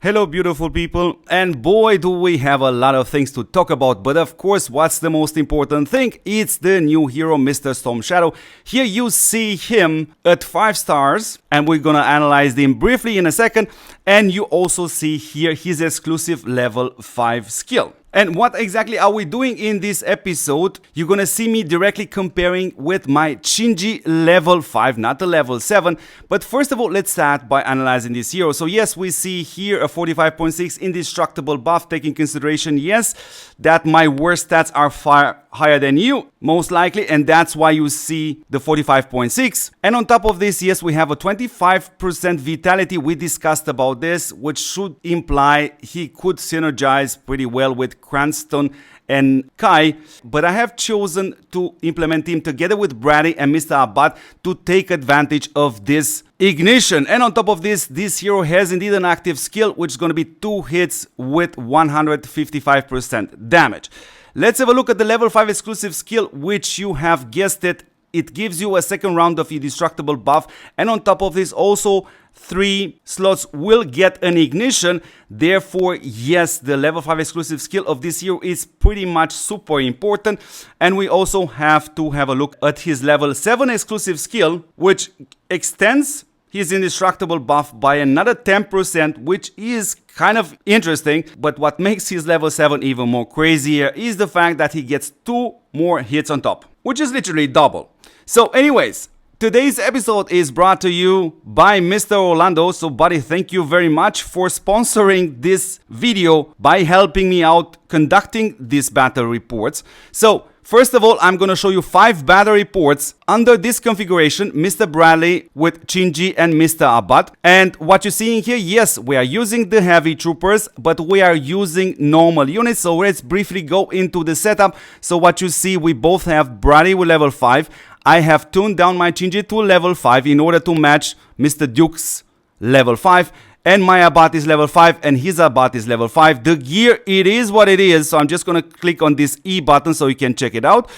Hello beautiful people, and boy do we have a lot of things to talk about, but of course what's the most important thing? It's the new hero Mr. Storm Shadow. Here you see him at 5 stars and we're gonna analyze him briefly in a second, and you also see here his exclusive level 5 skill. And what exactly are we doing in this episode? You're gonna see me directly comparing with my Chinji level 5, not the level 7. But first of all, let's start by analyzing this hero. So yes, we see here a 45.6 indestructible buff, taking consideration, yes, that my worst stats are far higher than you, most likely, and that's why you see the 45.6. And on top of this, yes, we have a 25% vitality. We discussed about this, which should imply he could synergize pretty well with Cranston and Kai, but I have chosen to implement him together with Brady and Mr. Abad to take advantage of this ignition. And on top of this hero has indeed an active skill, which is going to be 2 hits with 155% damage. Let's have a look at the level 5 exclusive skill, which you have guessed it, it gives you a second round of indestructible buff, and on top of this also 3 slots will get an ignition. Therefore, yes, the level 5 exclusive skill of this hero is pretty much super important. And we also have to have a look at his level 7 exclusive skill, which extends his indestructible buff by another 10%, which is kind of interesting. But what makes his level 7 even more crazier is the fact that he gets 2 more hits on top, which is literally double. So anyways, today's episode is brought to you by Mr. Orlando. So buddy, thank you very much for sponsoring this video by helping me out conducting these battle reports. So first of all, I'm going to show you 5 battle reports under this configuration, Mr. Bradley with Chinji and Mr. Abad. And what you're seeing here, yes, we are using the heavy troopers, but we are using normal units. So let's briefly go into the setup. So what you see, we both have Bradley with level 5. I have tuned down my Chinji to level 5 in order to match Mr. Duke's level 5. And my Abad is level 5 and his Abad is level 5. The gear, it is what it is. So I'm just going to click on this E button so you can check it out.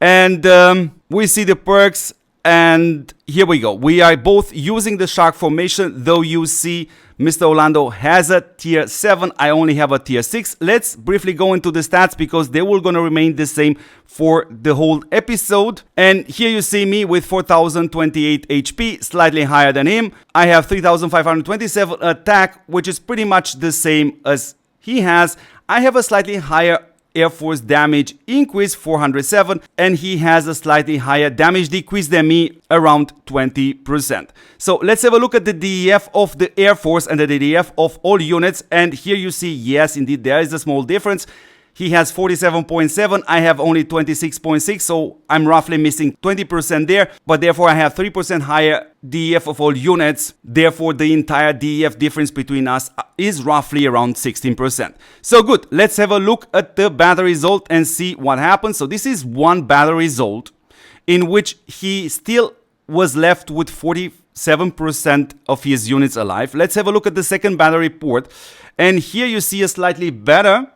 And we see the perks. And here we go. We are both using the shark formation, though you see Mr. Orlando has a tier 7. I only have a tier 6. Let's briefly go into the stats because they will gonna remain the same for the whole episode. And here you see me with 4028 HP, slightly higher than him. I have 3527 attack, which is pretty much the same as he has. I have a slightly higher Air Force damage increase, 407, and he has a slightly higher damage decrease than me, around 20%. So let's have a look at the DEF of the Air Force and the DEF of all units, and here you see, yes, indeed, there is a small difference. He has 47.7, I have only 26.6, so I'm roughly missing 20% there, but therefore I have 3% higher DEF of all units. Therefore, the entire DEF difference between us is roughly around 16%. So good, let's have a look at the battle result and see what happens. So this is one battle result in which he still was left with 47% of his units alive. Let's have a look at the second battle report, and here you see a slightly better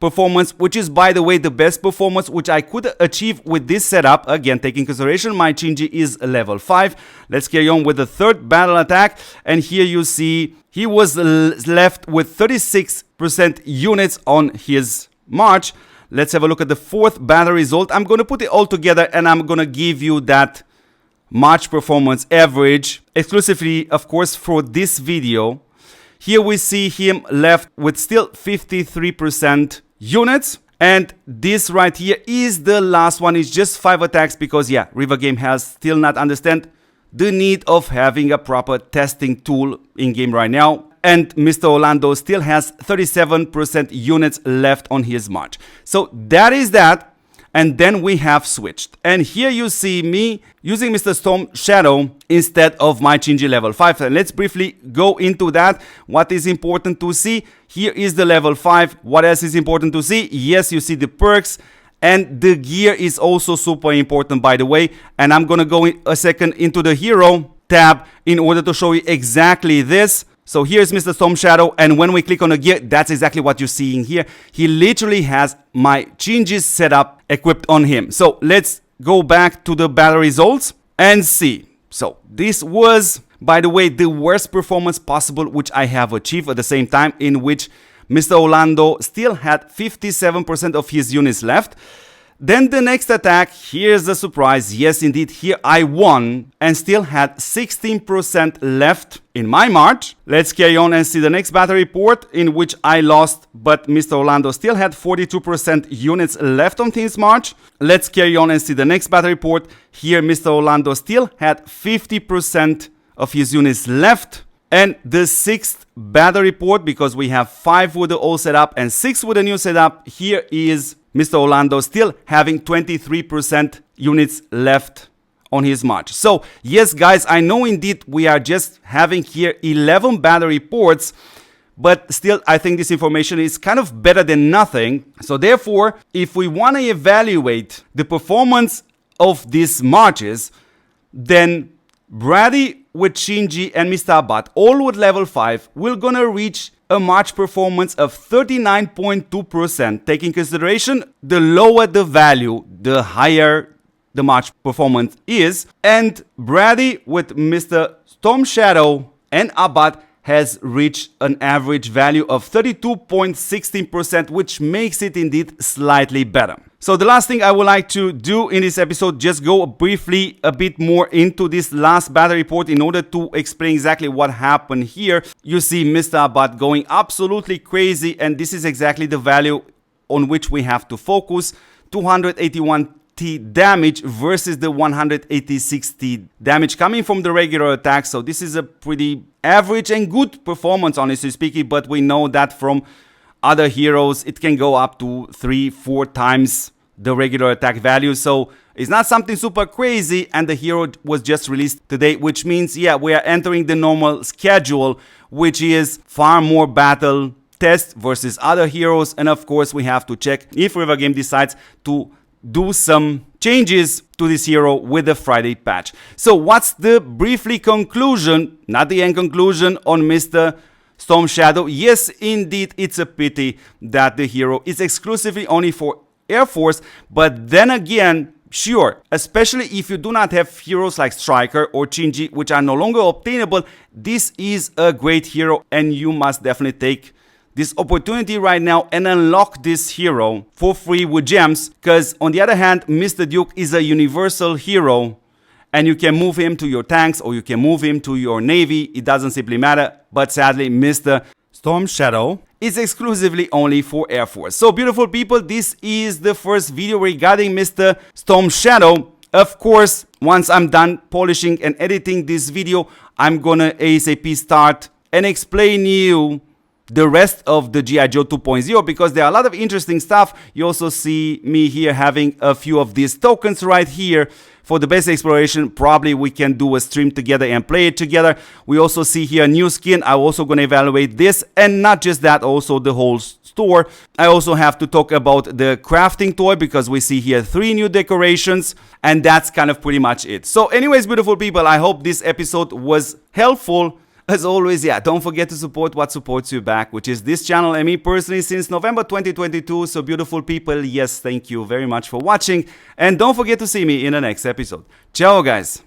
performance, which is, by the way, the best performance which I could achieve with this setup. Again, taking consideration my Chinji is level 5. Let's carry on with the third battle attack, and here you see he was left with 36% units on his march. Let's have a look at the fourth battle result. I'm going to put it all together and I'm going to give you that march performance average exclusively, of course, for this video. Here we see him left with still 53% units, and this right here is the last one. It's just 5 attacks because, yeah, River Game has still not understand the need of having a proper testing tool in game right now. And Mr. Orlando still has 37% units left on his march. So that is that. And then we have switched. And here you see me using Mr. Storm Shadow instead of my Chinji level 5. And let's briefly go into that. What is important to see? Here is the level 5. What else is important to see? Yes, you see the perks. And the gear is also super important, by the way. And I'm going to go in a second into the hero tab in order to show you exactly this. So here's Mr. Storm Shadow, and when we click on the gear, that's exactly what you're seeing here. He literally has my Chinji's setup equipped on him. So let's go back to the battle results and see. So this was By the way, the worst performance possible which I have achieved at the same time, in which Mr. Orlando still had 57% of his units left. Then the next attack, here's the surprise. Yes, indeed, here I won and still had 16% left in my march. Let's carry on and see the next battle report, in which I lost, but Mr. Orlando still had 42% units left on his march. Let's carry on and see the next battle report. Here Mr. Orlando still had 50% of his units left. And the sixth battle report, because we have 5 with the old setup and 6 with the new setup, here is Mr. Orlando still having 23% units left on his march. So yes guys, I know indeed we are just having here 11 battle reports, but still I think this information is kind of better than nothing. So therefore, if we want to evaluate the performance of these marches, then Brady with Chinji and Mr. Abad, all with level 5, we're gonna reach a march performance of 39.2%. Taking consideration, the lower the value, the higher the march performance is. And Brady with Mr. Storm Shadow and Abad has reached an average value of 32.16%, which makes it indeed slightly better. So the last thing I would like to do in this episode, just go briefly a bit more into this last battle report in order to explain exactly what happened here. You see Mr. Abad going absolutely crazy, and this is exactly the value on which we have to focus. 281 T damage versus the 186 T damage coming from the regular attack. So this is a pretty average and good performance, honestly speaking, but we know that from other heroes it can go up to 3-4 times the regular attack value. So it's not something super crazy, and the hero was just released today, which means yeah, we are entering the normal schedule, which is far more battle test versus other heroes. And of course we have to check if River Game decides to do some changes to this hero with the Friday patch. So what's the briefly conclusion, not the end conclusion, on Mr. Storm Shadow? Yes, indeed, it's a pity that the hero is exclusively only for Air Force, but then again, sure, especially if you do not have heroes like Striker or Chinji, which are no longer obtainable, this is a great hero and you must definitely take this opportunity right now and unlock this hero for free with gems, because on the other hand, Mr. Duke is a universal hero and you can move him to your tanks or you can move him to your navy, it doesn't simply matter. But sadly, Mr. Storm Shadow is exclusively only for Air Force. So beautiful people, this is the first video regarding Mr. Storm Shadow. Of course, once I'm done polishing and editing this video, I'm gonna ASAP start and explain you the rest of the G.I. Joe 2.0, because there are a lot of interesting stuff. You also see me here having a few of these tokens right here for the base exploration. Probably we can do a stream together and play it together. We also see here a new skin. I'm also going to evaluate this, and not just that, also the whole store. I also have to talk about the crafting toy, because we see here 3 new decorations, and that's kind of pretty much it. So anyways, beautiful people, I hope this episode was helpful. As always, yeah, don't forget to support what supports you back, which is this channel and me personally since November 2022. So beautiful people, yes, thank you very much for watching. And don't forget to see me in the next episode. Ciao, guys.